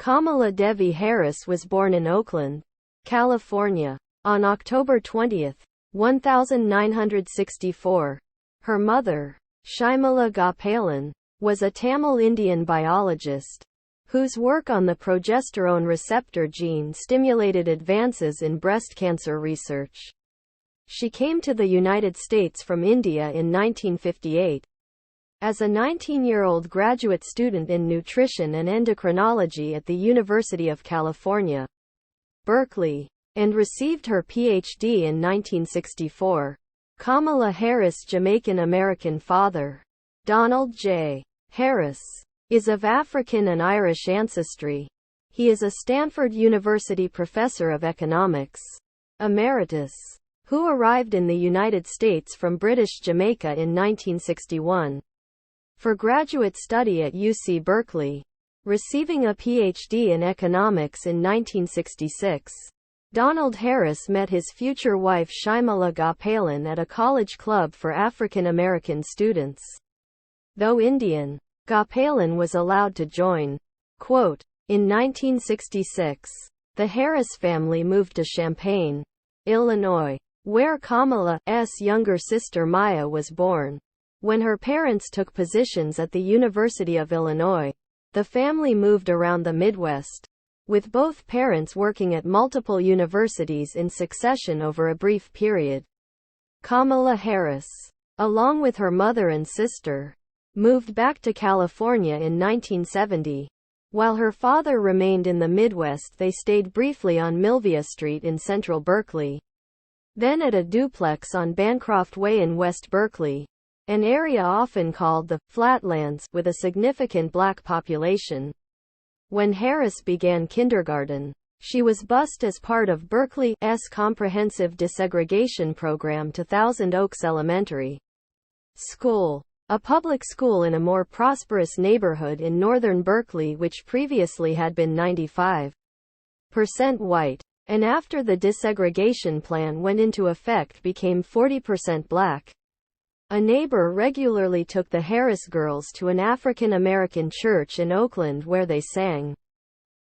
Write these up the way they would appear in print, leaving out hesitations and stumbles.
Kamala Devi Harris was born in Oakland, California, on October 20, 1964. Her mother, Shyamala Gopalan, was a Tamil Indian biologist, whose work on the progesterone receptor gene stimulated advances in breast cancer research. She came to the United States from India in 1958. As a 19-year-old graduate student in nutrition and endocrinology at the University of California, Berkeley, and received her Ph.D. in 1964. Kamala Harris' Jamaican-American father, Donald J. Harris, is of African and Irish ancestry. He is a Stanford University professor of economics, emeritus, who arrived in the United States from British Jamaica in 1961. For graduate study at UC Berkeley, receiving a Ph.D. in economics in 1966. Donald Harris met his future wife Shyamala Gopalan at a college club for African American students. Though Indian, Gopalan was allowed to join. Quote, in 1966, the Harris family moved to Champaign, Illinois, where Kamala's younger sister Maya was born. When her parents took positions at the University of Illinois, the family moved around the Midwest, with both parents working at multiple universities in succession over a brief period. Kamala Harris, along with her mother and sister, moved back to California in 1970. While her father remained in the Midwest, they stayed briefly on Milvia Street in central Berkeley, then at a duplex on Bancroft Way in West Berkeley, an area often called the Flatlands, with a significant black population. When Harris began kindergarten, she was bused as part of Berkeley's comprehensive desegregation program to Thousand Oaks Elementary School, a public school in a more prosperous neighborhood in northern Berkeley which previously had been 95% white, and after the desegregation plan went into effect became 40% black. A neighbor regularly took the Harris girls to an African American church in Oakland where they sang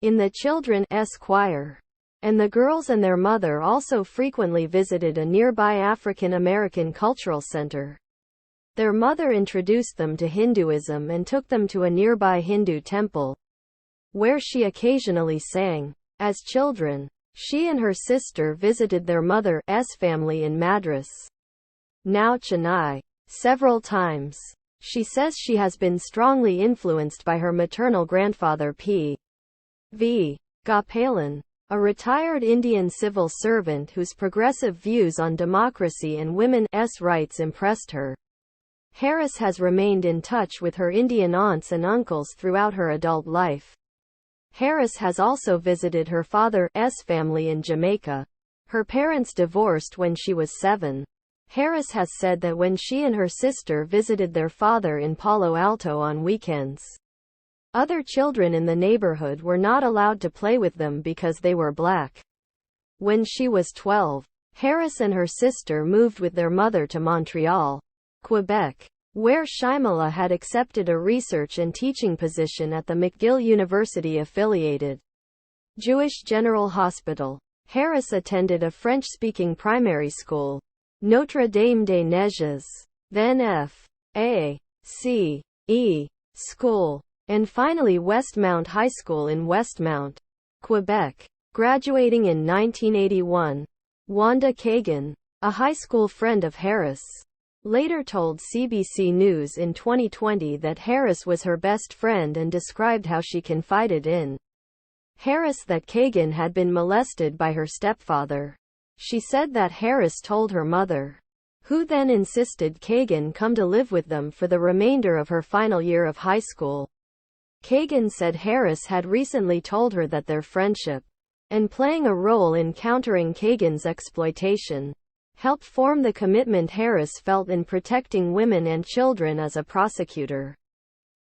in the children's choir, and the girls and their mother also frequently visited a nearby African American cultural center. Their mother introduced them to Hinduism and took them to a nearby Hindu temple, where she occasionally sang. As children, she and her sister visited their mother's family in Madras, now Chennai, several times. She says she has been strongly influenced by her maternal grandfather P.V. Gopalan, a retired Indian civil servant whose progressive views on democracy and women's rights impressed her. Harris has remained in touch with her Indian aunts and uncles throughout her adult life. Harris has also visited her father's family in Jamaica. Her parents divorced when she was 7. Harris has said that when she and her sister visited their father in Palo Alto on weekends, other children in the neighborhood were not allowed to play with them because they were black. When she was 12, Harris and her sister moved with their mother to Montreal, Quebec, where Shyamala had accepted a research and teaching position at the McGill University-affiliated Jewish General Hospital. Harris attended a French-speaking primary school, Notre Dame des Neiges, then F.A.C.E. School, and finally Westmount High School in Westmount, Quebec. Graduating in 1981, Wanda Kagan, a high school friend of Harris, later told CBC News in 2020 that Harris was her best friend and described how she confided in Harris that Kagan had been molested by her stepfather. She said that Harris told her mother, who then insisted Kagan come to live with them for the remainder of her final year of high school. Kagan said Harris had recently told her that their friendship, and playing a role in countering Kagan's exploitation, helped form the commitment Harris felt in protecting women and children as a prosecutor.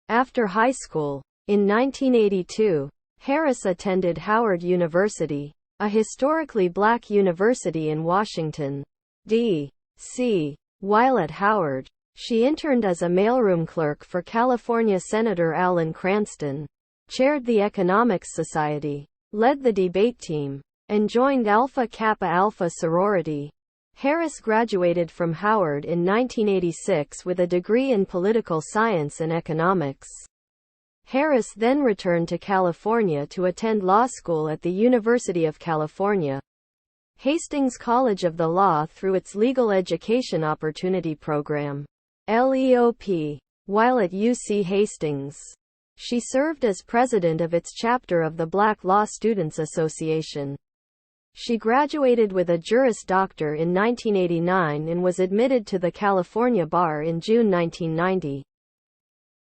After high school, in 1982, Harris attended Howard University, a historically black university in Washington, D.C. While at Howard, she interned as a mailroom clerk for California Senator Alan Cranston, chaired the Economics Society, led the debate team, and joined Alpha Kappa Alpha sorority. Harris graduated from Howard in 1986 with a degree in political science and economics. Harris then returned to California to attend law school at the University of California, Hastings College of the Law through its Legal Education Opportunity Program, LEOP. While at UC Hastings, she served as president of its chapter of the Black Law Students Association. She graduated with a Juris Doctor in 1989 and was admitted to the California Bar in June 1990.